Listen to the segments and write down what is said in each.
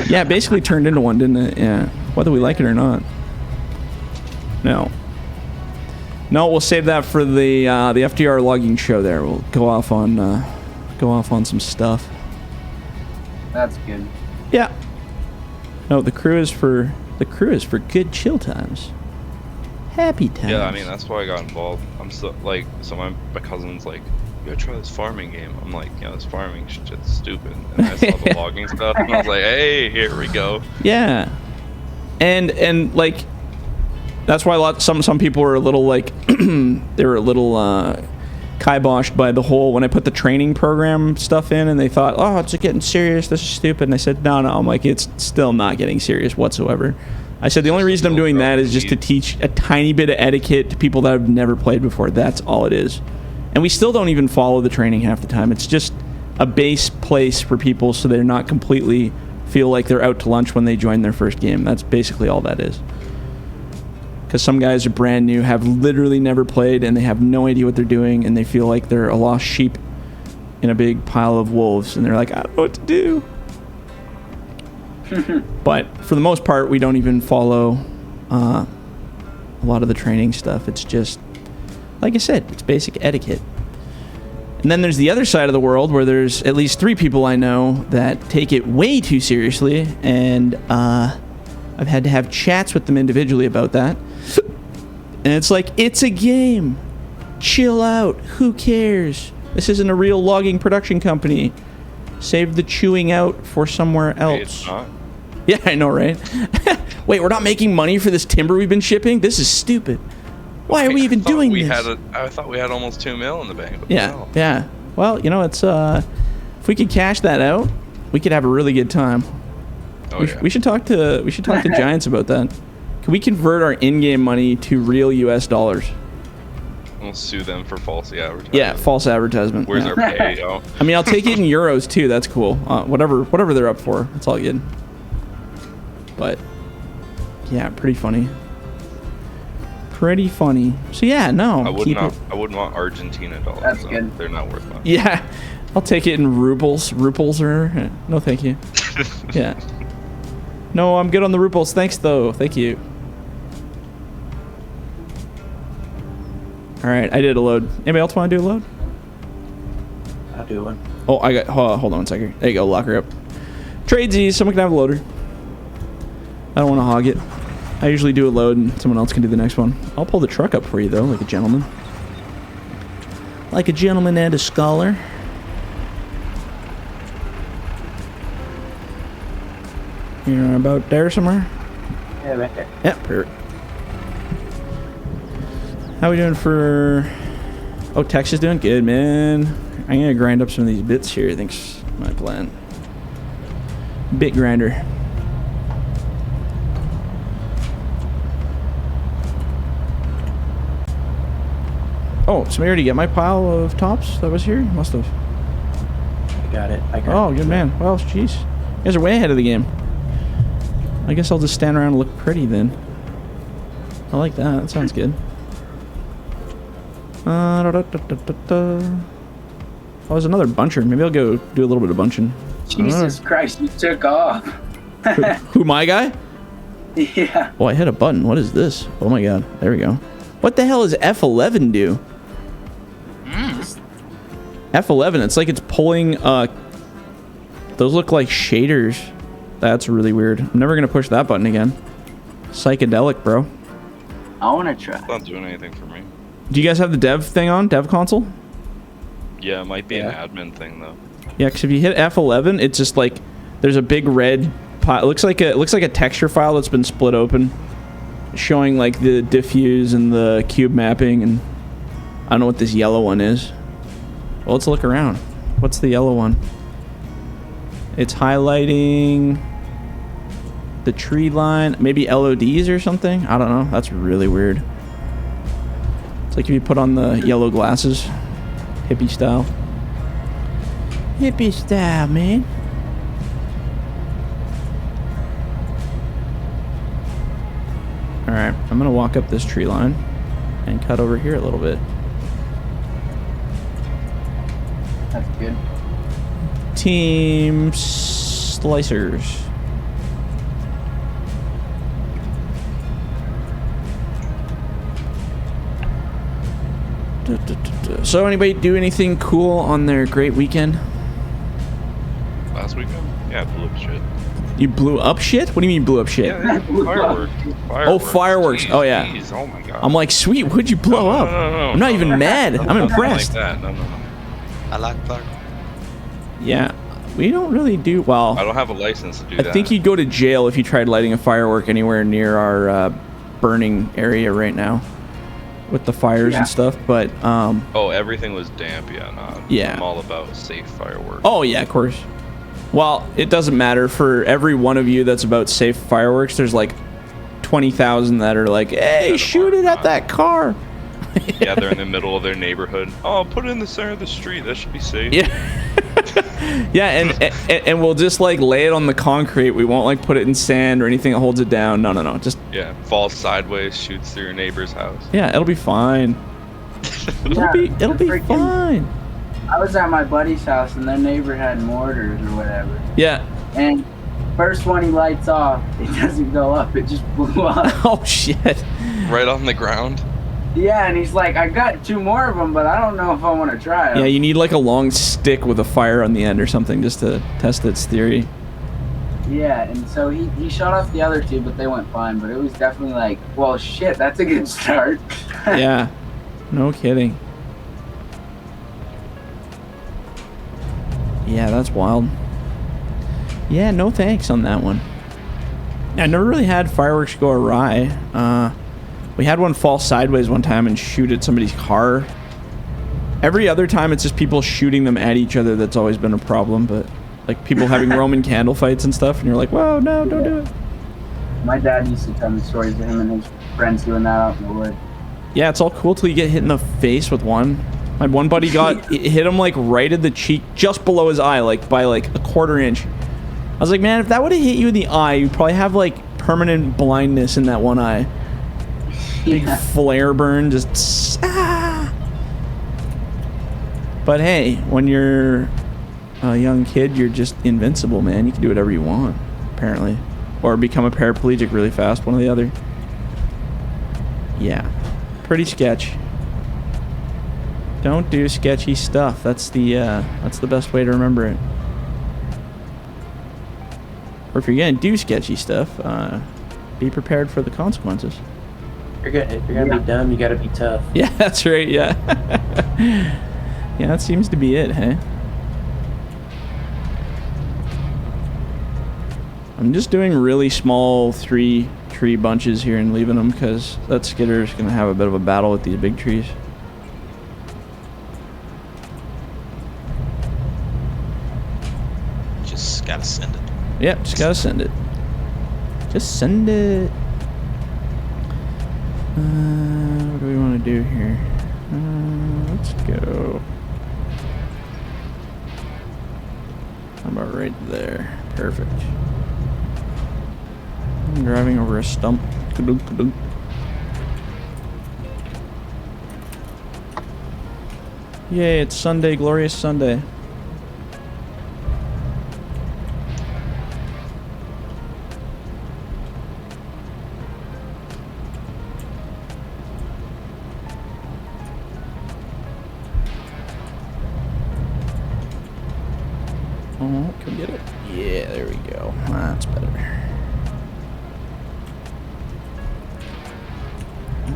Yeah, it basically turned into one, didn't it? Yeah, whether we like it or not. No, we'll save that for the FDR Logging show. There, we'll go off on some stuff. That's good. Yeah. No, the crew is for good chill times. Happy times. Yeah, I mean that's why I got involved. I'm so like, so my cousin's like, you gotta try this farming game. I'm like, this farming shit's stupid. And I saw the logging stuff, and I was like, hey, here we go. Yeah, and like, that's why some people were a little like, they were a little kiboshed by the whole, when I put the training program stuff in, and they thought, oh, it's getting serious, this is stupid. And I said, no, I'm like, it's still not getting serious whatsoever. I said the only reason I'm doing that is just to teach a tiny bit of etiquette to people that have never played before. That's all it is. And we still don't even follow the training half the time. It's just a base place for people so they're not completely feel like they're out to lunch when they join their first game. That's basically all that is. Because some guys are brand new, have literally never played, and they have no idea what they're doing, and they feel like they're a lost sheep in a big pile of wolves, and they're like, I don't know what to do. But for the most part, we don't even follow a lot of the training stuff. It's just, like I said, it's basic etiquette. And then there's the other side of the world where there's at least 3 people I know that take it way too seriously, and I've had to have chats with them individually about that. And it's like, it's a game. Chill out. Who cares? This isn't a real logging production company. Save the chewing out for somewhere else. It's not. Yeah, I know, right? Wait, we're not making money for this timber we've been shipping? This is stupid. Why are we even doing this? I thought we had almost $2 million in the bank. Yeah, yeah. Well, it's if we could cash that out, we could have a really good time. We should talk to Giants about that. Can we convert our in-game money to real US dollars? We'll sue them for false advertisement. Yeah, false advertisement. Where's our pay, yo? I mean, I'll take it in euros too. That's cool. Whatever they're up for, it's all good. But yeah, pretty funny. Pretty funny. So yeah, no. I wouldn't want Argentina dollars. That's good. They're not worth much. Yeah, I'll take it in rubles. Ruples are no, thank you. Yeah. No, I'm good on the rubles. Thanks though. Thank you. All right, I did a load. Anybody else want to do a load? I'll do one. Oh, I got. Hold on a second. There you go. Lock her up. Tradesies. Someone can have a loader. I don't want to hog it. I usually do a load and someone else can do the next one. I'll pull the truck up for you though, like a gentleman. Like a gentleman and a scholar. You're about there somewhere? Yeah, right there. Yeah, perfect. How we doing for... Oh, Tex is doing good, man. I'm gonna grind up some of these bits here, I think's my plan. Bit grinder. Oh, somebody already get my pile of tops that was here? Must have. I got it. Oh, good man. Well, jeez. You guys are way ahead of the game. I guess I'll just stand around and look pretty then. I like that. That sounds good. Oh, there's another buncher. Maybe I'll go do a little bit of bunching. Jesus Christ, you took off. Who, my guy? Yeah. Oh, I hit a button. What is this? Oh my god. There we go. What the hell does F11 do? F11, it's like it's pulling, those look like shaders. That's really weird. I'm never gonna push that button again. Psychedelic, bro. I wanna try. It's not doing anything for me. Do you guys have the dev thing on? Dev console? Yeah, it might be an admin thing though. Yeah, because if you hit F11, it's just like there's a big red pile. It looks like a texture file that's been split open, showing like the diffuse and the cube mapping, and I don't know what this yellow one is. Well, let's look around. What's the yellow one? It's highlighting the tree line, maybe LODs or something. I don't know. That's really weird. It's like if you put on the yellow glasses, hippie style. Hippie style, man. All right, I'm gonna walk up this tree line and cut over here a little bit. That's good. Team slicers. So anybody do anything cool on their great weekend? Last weekend? Yeah, blew up shit. You blew up shit? What do you mean blew up shit? Yeah, fireworks. Oh, fireworks. Oh, yeah. Jeez, oh my god. I'm like, sweet, what'd you blow up? I'm not even mad. I'm impressed. Like that. No. I like fireworks. Yeah, we don't really do well. I don't have a license to do that. I think you'd go to jail if you tried lighting a firework anywhere near our burning area right now with the fires and stuff. But oh, everything was damp. Yeah, no. Yeah. I'm all about safe fireworks. oh yeah, of course. Well, it doesn't matter. For every one of you that's about safe fireworks, there's like 20,000 that are like, hey, shoot it at that car. Yeah, they're in the middle of their neighborhood. Oh, put it in the center of the street. That should be safe. Yeah. Yeah, and we'll just like lay it on the concrete. We won't like put it in sand or anything that holds it down. No. Just Yeah, falls sideways, shoots through your neighbor's house. yeah, it'll be fine. It'll be fine. I was at my buddy's house and their neighbor had mortars or whatever. Yeah. And first one he lights off, it doesn't go up. It just blew up. Oh shit. Right on the ground. Yeah, and he's like, I got 2 more of them, but I don't know if I want to try them. Yeah, you need like a long stick with a fire on the end or something just to test its theory. Yeah, and so he shot off the other 2, but they went fine. But it was definitely like, well, shit, that's a good start. Yeah. No kidding. Yeah, that's wild. Yeah, no thanks on that one. I never really had fireworks go awry. We had one fall sideways one time and shoot at somebody's car. Every other time it's just people shooting them at each other that's always been a problem, but like people having Roman candle fights and stuff, and you're like, whoa, no, don't do it. My dad used to tell me stories of him and his friends doing that out in the wood. Yeah, it's all cool till you get hit in the face with one. My one buddy hit him like right in the cheek, just below his eye, like by like a 1/4 inch. I was like, man, if that would have hit you in the eye, you'd probably have like permanent blindness in that one eye. Big flare burn, just But hey, when you're a young kid, you're just invincible, man. You can do whatever you want, apparently. Or become a paraplegic really fast, one or the other. Yeah. Pretty sketch. Don't do sketchy stuff. That's the best way to remember it. Or if you're gonna do sketchy stuff, be prepared for the consequences. If you're gonna be dumb, you gotta be tough. Yeah, that's right. Yeah. Yeah, that seems to be it, hey? I'm just doing really small 3 tree bunches here and leaving them because that skidder is gonna have a bit of a battle with these big trees. Just gotta send it. Yep, just gotta send it. Just send it. What do we want to do here? Let's go. How about right there? Perfect. I'm driving over a stump. Kadunk, kadunk. Yay, it's Sunday, glorious Sunday. Oh, can we get it? Yeah, there we go. That's better.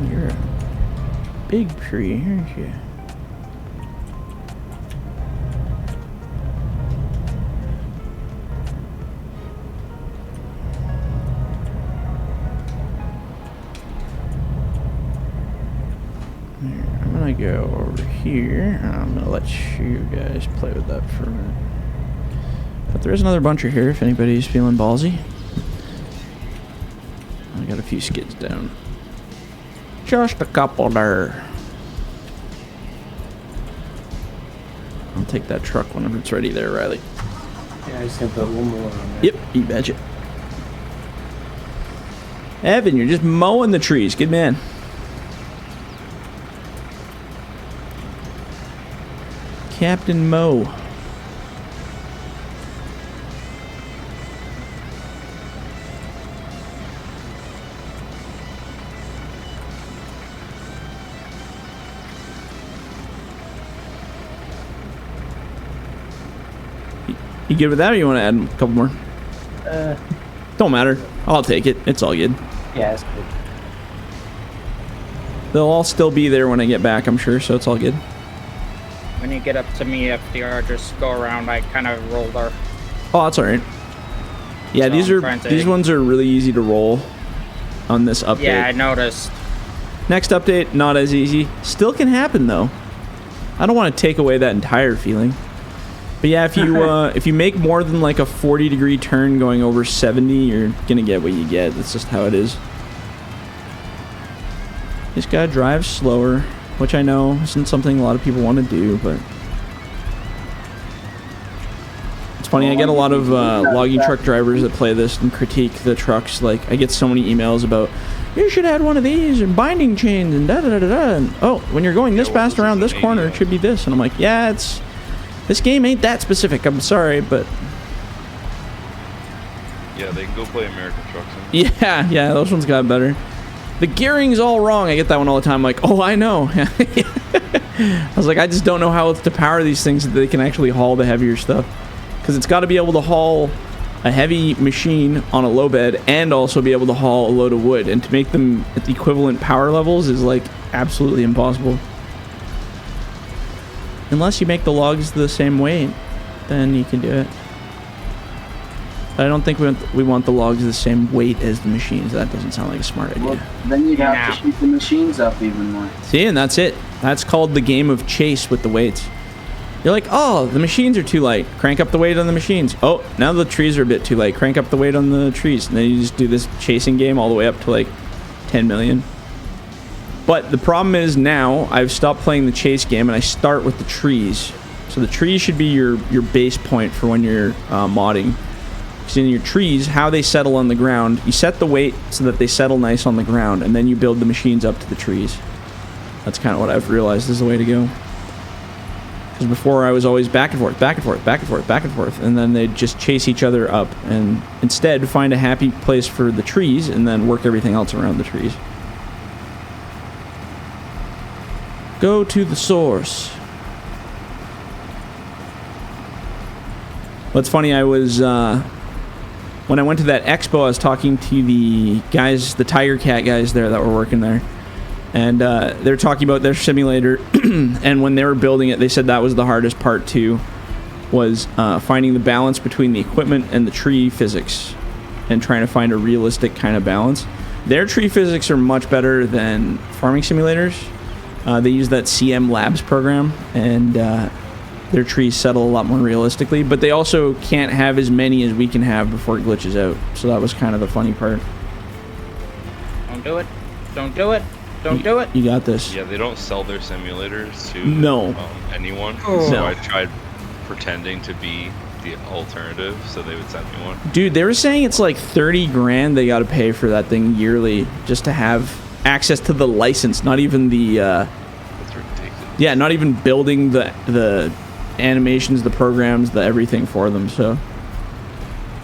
You're a big tree, aren't you? I'm gonna go over here. I'm gonna let you guys play with that for a minute. But there is another buncher here if anybody's feeling ballsy. I got a few skids down. Just a couple there. I'll take that truck whenever it's ready there, Riley. Yeah, I just gonna put one more on there. Yep, you betcha. Evan, you're just mowing the trees. Good man. Captain Moe. You good with that, or you want to add a couple more? Don't matter. I'll take it. It's all good. Yeah, it's good. They'll all still be there when I get back, I'm sure, so it's all good. When you get up to me, FDR, just go around. I kind of rolled our. Oh, that's all right. Yeah, So these ones are really easy to roll on this update. Yeah, I noticed. Next update, not as easy. Still can happen though. I don't want to take away that entire feeling. But yeah, if you make more than like a 40-degree turn going over 70, you're gonna get what you get. That's just how it is. Just gotta drive slower, which I know isn't something a lot of people want to do, but it's funny. I get a lot of logging truck drivers that play this and critique the trucks. Like, I get so many emails about, you should add one of these and binding chains and da da da da. And oh, when you're going this fast around this corner, it should be this. And I'm like, yeah, this game ain't that specific. I'm sorry, but Yeah, they can go play American Truck Sim. yeah, those ones got better. The gearing's all wrong. I get that one all the time. I'm like, oh, I know. I was like, I just don't know how else to power these things so that they can actually haul the heavier stuff. Because it's got to be able to haul a heavy machine on a low bed and also be able to haul a load of wood. And to make them at the equivalent power levels is like absolutely impossible. Unless you make the logs the same weight, then you can do it. But I don't think we want the logs the same weight as the machines. That doesn't sound like a smart idea. Well, then you'd have to shoot the machines up even more. See, and that's it. That's called the game of chase with the weights. You're like, oh, the machines are too light. Crank up the weight on the machines. Oh, now the trees are a bit too light. Crank up the weight on the trees. And then you just do this chasing game all the way up to like 10 million. But the problem is now I've stopped playing the chase game and I start with the trees. So the trees should be your base point for when you're modding. Because in your trees, how they settle on the ground, you set the weight so that they settle nice on the ground, and then you build the machines up to the trees. That's kind of what I've realized is the way to go. Because before I was always back and forth, back and forth, back and forth, back and forth, and then they'd just chase each other up, and instead find a happy place for the trees, and then work everything else around the trees. Go to the source. What's funny, I was, when I went to that expo, I was talking to the guys, the Tiger Cat guys there that were working there. And they're talking about their simulator. And when they were building it, they said that was the hardest part too, was finding the balance between the equipment and the tree physics and trying to find a realistic kind of balance. Their tree physics are much better than farming simulators. They use that CM Labs program, and their trees settle a lot more realistically, but they also can't have as many as we can have before it glitches out. So that was kind of the funny part. Don't do it. Don't do it. Don't do it. You got this. Yeah, they don't sell their simulators to anyone. Oh. So I tried pretending to be the alternative, so they would send me one. Dude, they were saying it's like 30 grand they got to pay for that thing yearly just to have access to the license, not even the That's ridiculous. yeah, not even building the animations, the programs, the everything for them. So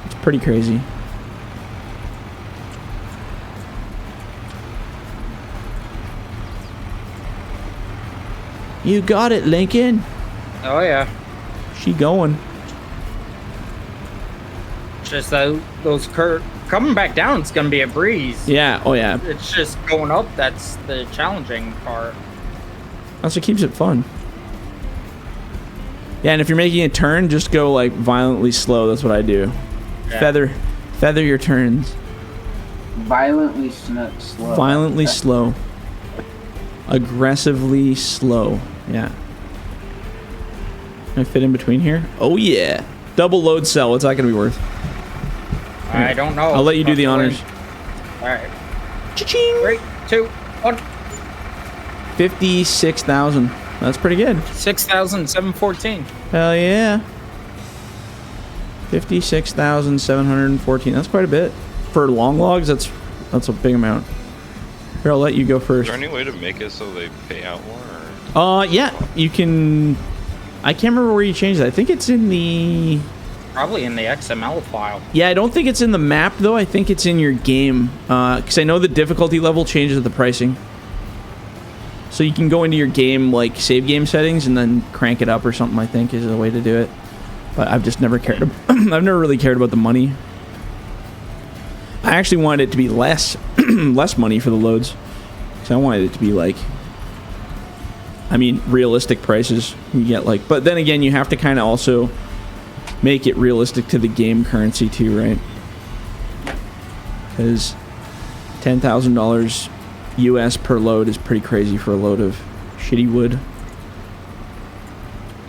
it's pretty crazy. You got it, Lincoln. Oh yeah. She going. Just those coming back down, it's gonna be a breeze. Yeah. Oh yeah. It's just going up. That's the challenging part. That's what keeps it fun. Yeah, and if you're making a turn, just go like violently slow. That's what I do. Yeah. Feather your turns. Violently slow. Violently slow. Aggressively slow. Yeah. Can I fit in between here? Oh yeah. Double load cell. What's that gonna be worth? I don't know. I'll let you do the honors. All right. Cha-ching! 3, 2, 1. 56,000. That's pretty good. 6,714. Hell yeah. 56,714. That's quite a bit. For long logs, that's a big amount. Here, I'll let you go Is first. there any way to make it so they pay out more? Or? Yeah, you can. I can't remember where you changed that. I think it's in the. Probably in the XML file. Yeah, I don't think it's in the map though. I think it's in your game. Because I know the difficulty level changes with the pricing. So you can go into your game, like save game settings, and then crank it up or something. I think is the way to do it. But I've just never cared. I've never really cared about the money. I actually wanted it to be less money for the loads. So I wanted it to be like, I mean, realistic prices. You get like, but then again, you have to kind of also make it realistic to the game currency too, right? Because $10,000 US per load is pretty crazy for a load of shitty wood.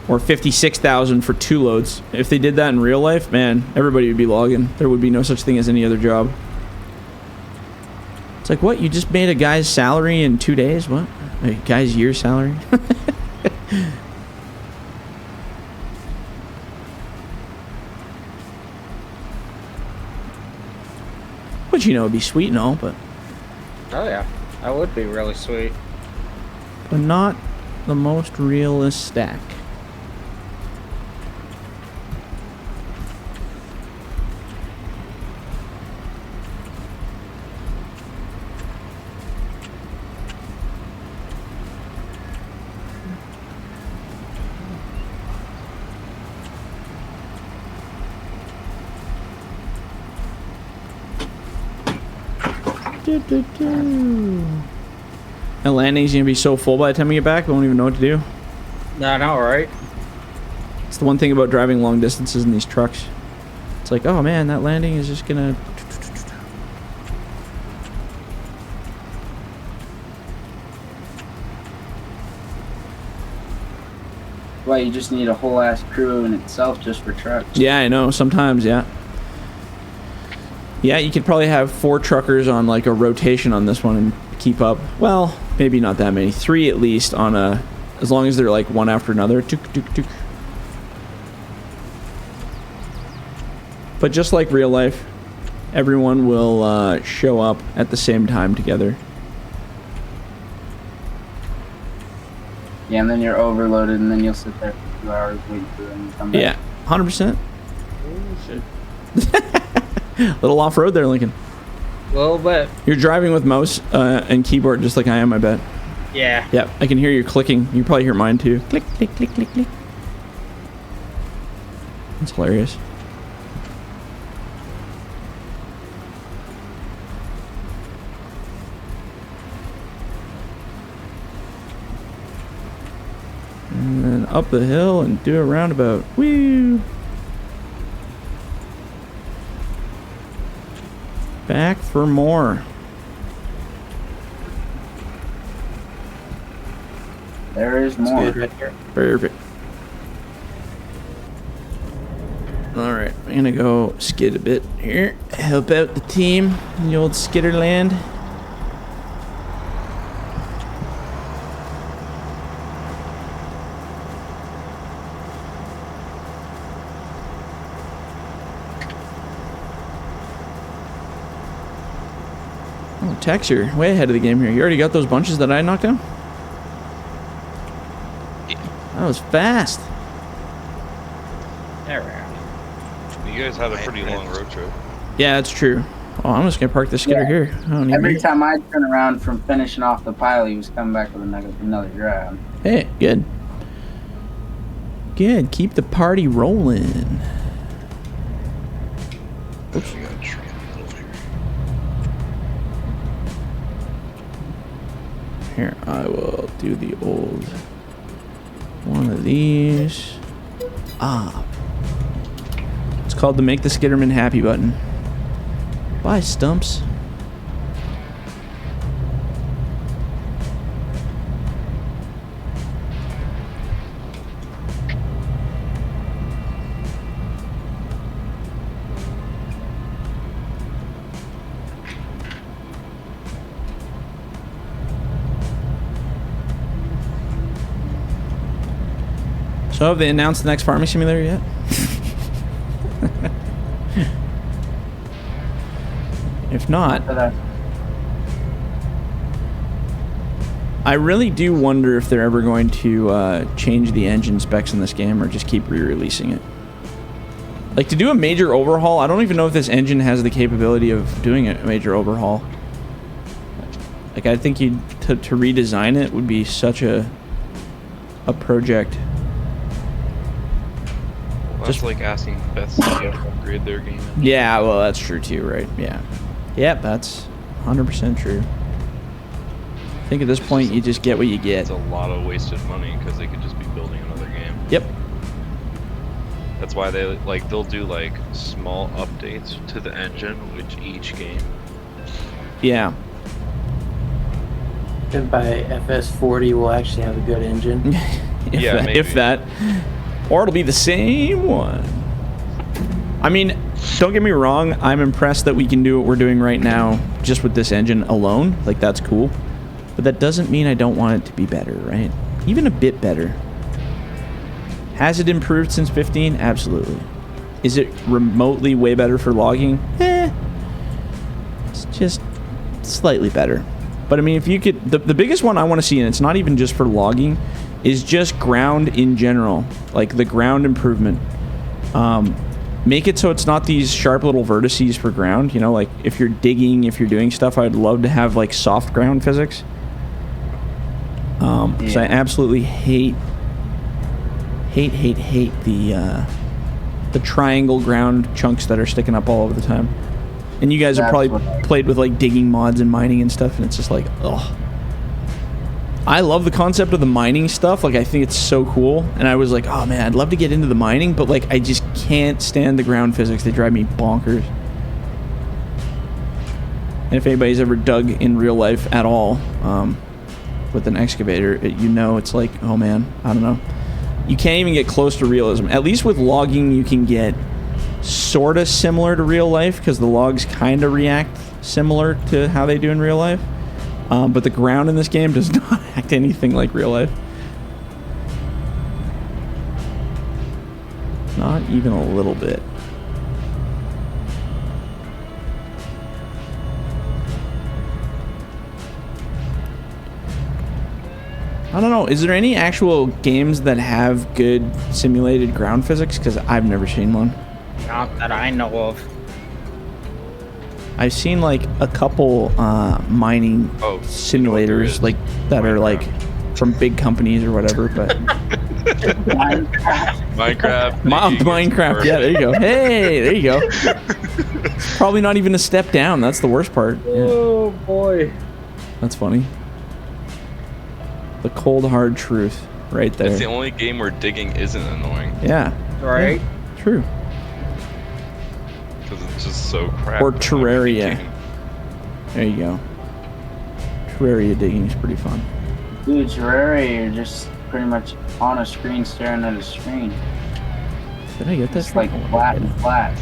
Or 56,000 for 2 loads. If they did that in real life, man, everybody would be logging. There would be no such thing as any other job. It's like, what? You just made a guy's salary in 2 days? What? A guy's year's salary? Which, you know, would be sweet and all, but... Oh yeah, that would be really sweet. But not the most realistic. The landing's gonna be so full by the time we get back, we won't even know what to do. I know, right? It's the one thing about driving long distances in these trucks. It's like, oh man, that landing is just gonna... Well, you just need a whole ass crew in itself just for trucks. Yeah, I know. Sometimes, yeah. Yeah, you could probably have 4 truckers on like a rotation on this one and keep up. Well, maybe not that many. 3 at least on a... As long as they're like one after another. Tuk, tuk, tuk. But just like real life, everyone will show up at the same time together. Yeah, and then you're overloaded, and then you'll sit there for 2 hours waiting for them to come back. Yeah, 100%. Oh, shit. Little off-road there, Lincoln. A little bit. You're driving with mouse and keyboard just like I am, I bet. Yeah. Yep, I can hear you clicking. You probably hear mine too. Click, click, click, click, click. That's hilarious. And then up the hill and do a roundabout. Woo! Back for more. There is more. Good right here. Perfect. Alright, I'm gonna go skid a bit here. Help out the team in the old Skitterland. Oh, Tex, you're way ahead of the game here. You already got those bunches that I knocked down? That was fast. There we are. You guys had a pretty long road trip. Yeah, that's true. Oh, I'm just gonna park the skidder here. I don't need Every me. time I turn around from finishing off the pile, he was coming back with another grab. Hey, good. Good. Keep the party rolling. Oops. We got a tree over here. Here, I will do the old one of these. Ah. It's called the Make the Skitterman Happy button. Bye, Stumps. So have they announced the next farming simulator yet? If not, But I really do wonder if they're ever going to change the engine specs in this game or just keep re-releasing it. Like, to do a major overhaul, I don't even know if this engine has the capability of doing a major overhaul. Like, I think to redesign it would be such a project. Well, it's like asking Beth to upgrade their game. Yeah, well, that's true too, right? Yeah. Yep, that's 100% true. I think at this point you just get what you get. It's a lot of wasted money because they could just be building another game. Yep. That's why they'll do like small updates to the engine with each game. Yeah. And by FS40, we'll actually have a good engine. if that. Or it'll be the same one. I mean, don't get me wrong, I'm impressed that we can do what we're doing right now just with this engine alone. Like, that's cool. But that doesn't mean I don't want it to be better, right? Even a bit better. Has it improved since 15? Absolutely. Is it remotely way better for logging? It's just slightly better. But I mean, if you could, the biggest one I want to see, and it's not even just for logging, is just ground in general. Like the ground improvement. Make it so it's not these sharp little vertices for ground. You know, like if you're digging, if you're doing stuff, I'd love to have like soft ground physics. So I absolutely hate the triangle ground chunks that are sticking up all over the time. And you guys have probably played with like digging mods and mining and stuff, and it's just like, ugh. I love the concept of the mining stuff. Like, I think it's so cool. And I was like, oh man, I'd love to get into the mining, but like, I just can't stand the ground physics. They drive me bonkers. And if anybody's ever dug in real life at all, with an excavator, you know, it's like, oh man, I don't know. You can't even get close to realism. At least with logging, you can get sort of similar to real life because the logs kind of react similar to how they do in real life. But the ground in this game does not act anything like real life. Not even a little bit. I don't know. Is there any actual games that have good simulated ground physics? Because I've never seen one. Not that I know of. I've seen like a couple mining simulators like that are like from big companies or whatever, but Minecraft. Yeah, there you go. Hey, there you go. Probably not even a step down. That's the worst part. Yeah. Oh boy. That's funny. The cold hard truth right there. It's the only game where digging isn't annoying. Yeah. Right. Yeah, true. Because it's just so crap. Or Terraria. There you go. Terraria digging is pretty fun. Dude, Terraria, you're just pretty much on a screen staring at a screen. Did I get that? It's like flat and flat.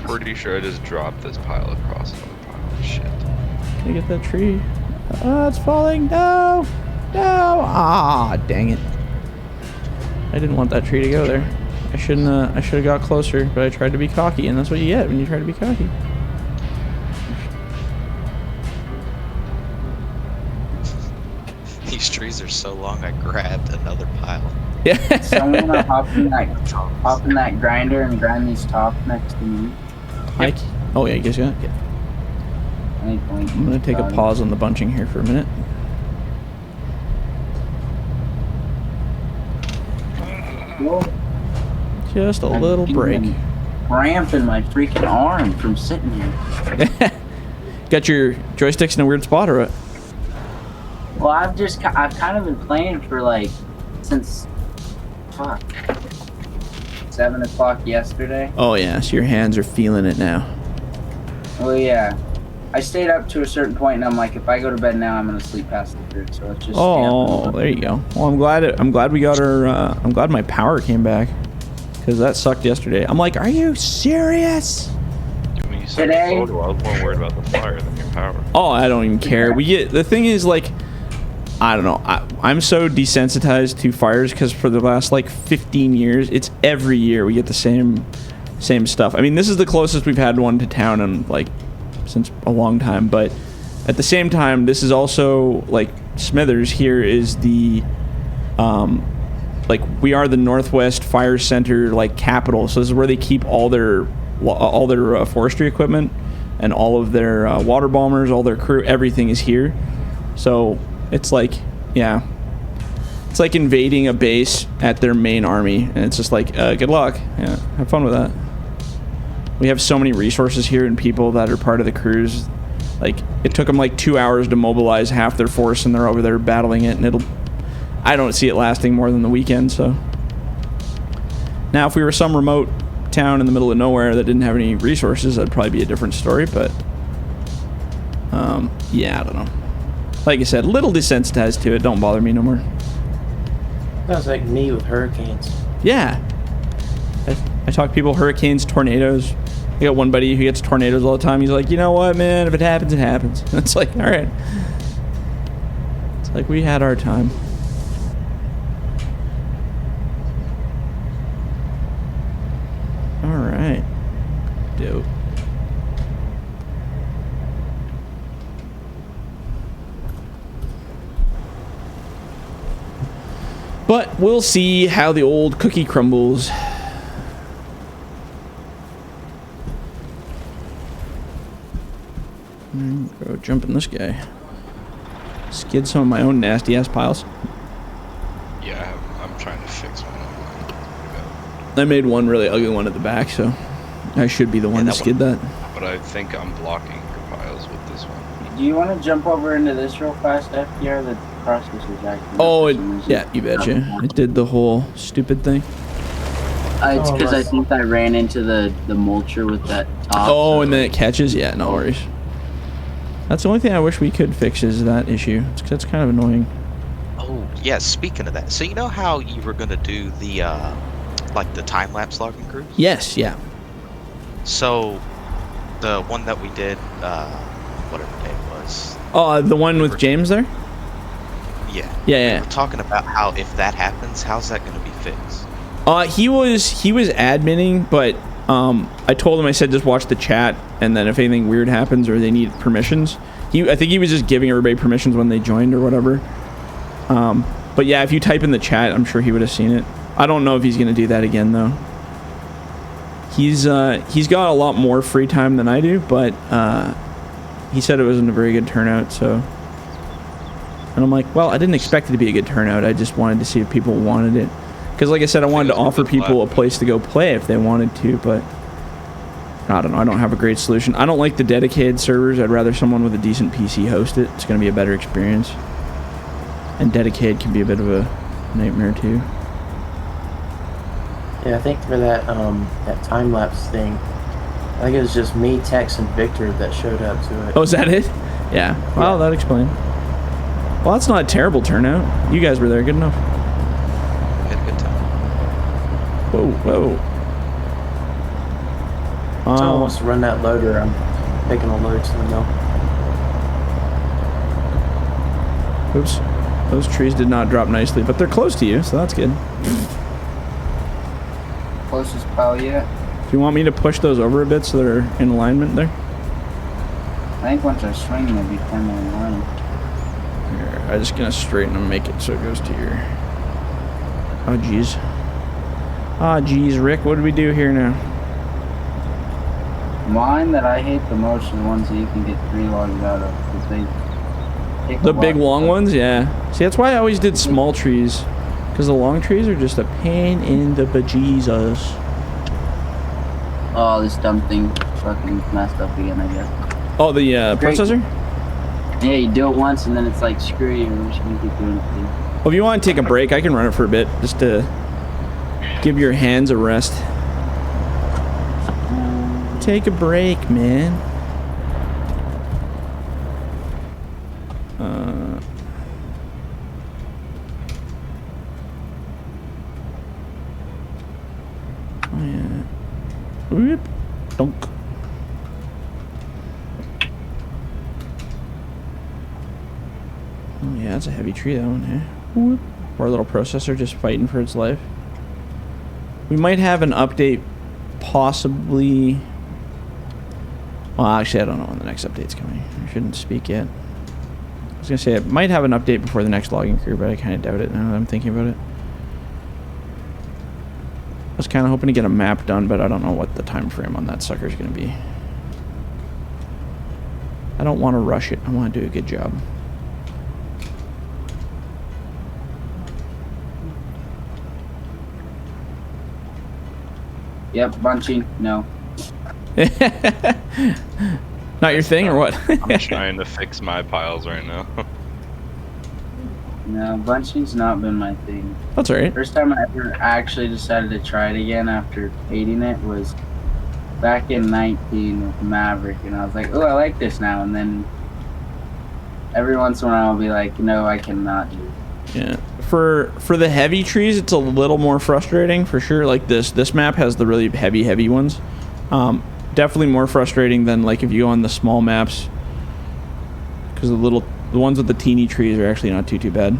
Pretty sure I just dropped this pile across another pile of shit. Can I get that tree? Oh, it's falling. No! No! Ah, dang it. I didn't want that tree to go there. I shouldn't. I should have got closer, but I tried to be cocky, and that's what you get when you try to be cocky. These trees are so long, I grabbed another pile. Yeah. Someone wanna hop in that grinder and grind these top next to me. Mike? Oh yeah, I guess yeah. I'm gonna take a pause on the bunching here for a minute. Just a little break. Cramping my freaking arm from sitting here. Got your joysticks in a weird spot or what? Well, I've kind of been playing for like since 7 o'clock yesterday. Oh yeah, so your hands are feeling it now. Oh yeah, I stayed up to a certain point, and I'm like, if I go to bed now, I'm gonna sleep past the third. So it's just. Oh, there you go. Well, I'm glad we got our. I'm glad my power came back, because that sucked yesterday. I'm like, are you serious? When you sent a photo, I was more worried about the fire than your power. Oh, I don't even care. The thing is, like, I don't know. I'm so desensitized to fires because for the last like 15 years, it's every year we get the same stuff. I mean, this is the closest we've had one to town in like since a long time, but at the same time, this is also like Smithers here is the like we are the Northwest Fire Center like capital. So this is where they keep all their forestry equipment and all of their water bombers, all their crew, everything is here. So it's like, yeah, It's like invading a base at their main army, and it's just like, good luck. Yeah, have fun with that. We have so many resources here and people that are part of the crews. Like, it took them like 2 hours to mobilize half their force, and they're over there battling it, and I don't see it lasting more than the weekend, so. Now, if we were some remote town in the middle of nowhere that didn't have any resources, that'd probably be a different story, but yeah, I don't know. Like I said, a little desensitized to it. Don't bother me no more. Sounds like me with hurricanes. Yeah. I talk to people, hurricanes, tornadoes. I got one buddy who gets tornadoes all the time. He's like, you know what, man? If it happens, it happens. And it's like, all right. It's like we had our time. All right. Dope. But we'll see how the old cookie crumbles. Go jump in this guy. Skid some of my own nasty ass piles. Yeah, I'm trying to fix one. I made one really ugly one at the back, so I should be the one to skid that. But I think I'm blocking your piles with this one. Do you want to jump over into this real fast, FDR? The process is acting. Oh, yeah, you betcha. It did the whole stupid thing. It's because I think I ran into the mulcher with that top. Oh, so and then it catches? Yeah, no worries. That's the only thing I wish we could fix is that issue. It's kind of annoying. Oh, yeah, speaking of that. So you know how you were going to do the, like the time-lapse logging cruise? Yes, yeah. So, the one that we did, whatever day it was. Oh, the one with James there? Yeah. Yeah. We were talking about how if that happens, how's that going to be fixed? He was adminning, but I told him, I said just watch the chat, and then if anything weird happens or they need permissions, I think he was just giving everybody permissions when they joined or whatever. But yeah, if you type in the chat, I'm sure he would have seen it. I don't know if he's gonna do that again though. He's got a lot more free time than I do, but he said it wasn't a very good turnout, so. And I'm like, well, I didn't expect it to be a good turnout. I just wanted to see if people wanted it. Because like I said, I wanted to offer people a place to go play if they wanted to, but I don't know. I don't have a great solution. I don't like the dedicated servers. I'd rather someone with a decent PC host it. It's going to be a better experience. And dedicated can be a bit of a nightmare too. Yeah, I think for that that time lapse thing, I think it was just me, Tex, and Victor that showed up to it. Oh, is that it? Yeah. Well, that explains. Well, that's not a terrible turnout. You guys were there. Good enough. We had a good time. Whoa. Someone wants to run that loader. I'm taking a load to the mill. Oops. Those trees did not drop nicely, but they're close to you, so that's good. Closest pile yet. Do you want me to push those over a bit so they're in alignment there? I think once I swing, they'll be kind of in line. Here, I'm just gonna straighten them, make it so it goes to your. Oh, jeez. Ah, geez, Rick, what do we do here now? Mine that I hate the most are the ones that you can get 3 logs out of. 'Cause they take The a big lot. long ones? Yeah. See, that's why I always did small trees. Because the long trees are just a pain in the bejesus. Oh, this dumb thing fucking messed up again, I guess. Oh, the processor? Yeah, you do it once and then it's like, screw you, we're just gonna keep doing it to you. Well, if you want to take a break, I can run it for a bit. Just to give your hands a rest. Take a break, man. Oh yeah. Whoop. Donk. Oh yeah, that's a heavy tree, that one, yeah. Whoop. Poor little processor just fighting for its life. We might have an update, possibly. Well, actually, I don't know when the next update's coming. I shouldn't speak yet. I was gonna say, it might have an update before the next logging crew, but I kind of doubt it now that I'm thinking about it. I was kind of hoping to get a map done, but I don't know what the time frame on that sucker is gonna be. I don't want to rush it. I want to do a good job. Yep, bunching. No. Not your thing or what? I'm trying to fix my piles right now. No, bunching's not been my thing. That's all right. First time I ever actually decided to try it again after hating it was back in 19 with Maverick, and I was like, oh, I like this now. And then every once in a while I'll be like, no, I cannot do it. Yeah. For the heavy trees, it's a little more frustrating for sure. Like this map has the really heavy ones. Definitely more frustrating than like if you go on the small maps, because the ones with the teeny trees are actually not too bad.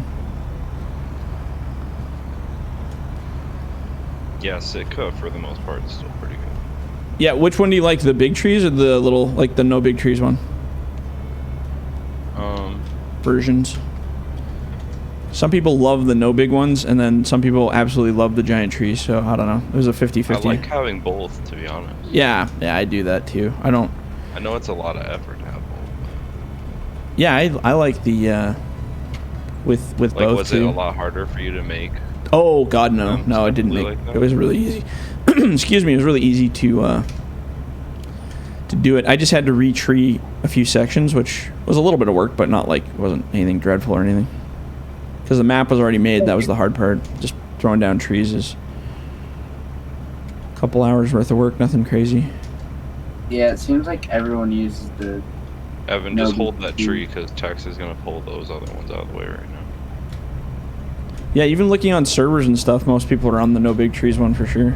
Yeah, Sitka for the most part is still pretty good. Yeah, which one do you like, the big trees or the little, like the no big trees one? Versions. Some people love the no big ones, and then some people absolutely love the giant trees, so I don't know. It was a 50-50. I like having both, to be honest. Yeah, I do that too. I know it's a lot of effort to have both. Yeah, I like the with like, both was too. it a lot harder for you to make? Oh God, no, it didn't make. Like it was really easy. Excuse me, it was really easy to do it. I just had to retree a few sections, which was a little bit of work, but not like, it wasn't anything dreadful or anything. Because the map was already made, that was the hard part. Just throwing down trees is a couple hours worth of work, nothing crazy. Yeah, it seems like everyone uses the... Evan, just hold that tree, because Tex is going to pull those other ones out of the way right now. Yeah, even looking on servers and stuff, most people are on the no big trees one for sure.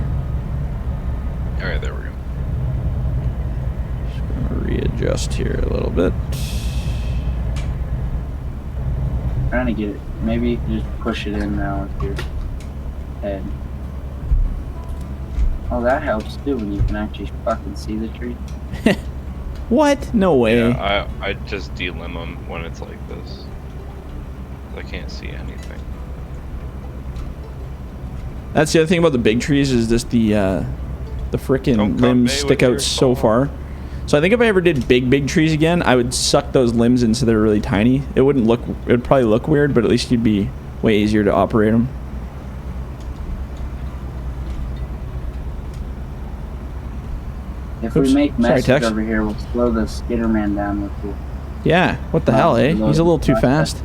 Alright, there we go. Just gonna readjust here a little bit. Trying to get it. Maybe you can just push it in now with your head. Oh, that helps too when you can actually fucking see the tree. What? No way. Yeah, I just delim them when it's like this. I can't see anything. That's the other thing about the big trees is just the frickin' limbs stick out so far. So I think if I ever did big trees again, I would suck those limbs in so they're really tiny. It would probably look weird, but at least you'd be way easier to operate them. If we make messes over here, we'll slow the Skitterman down with you. Yeah, what the hell, eh? He's a little too fast.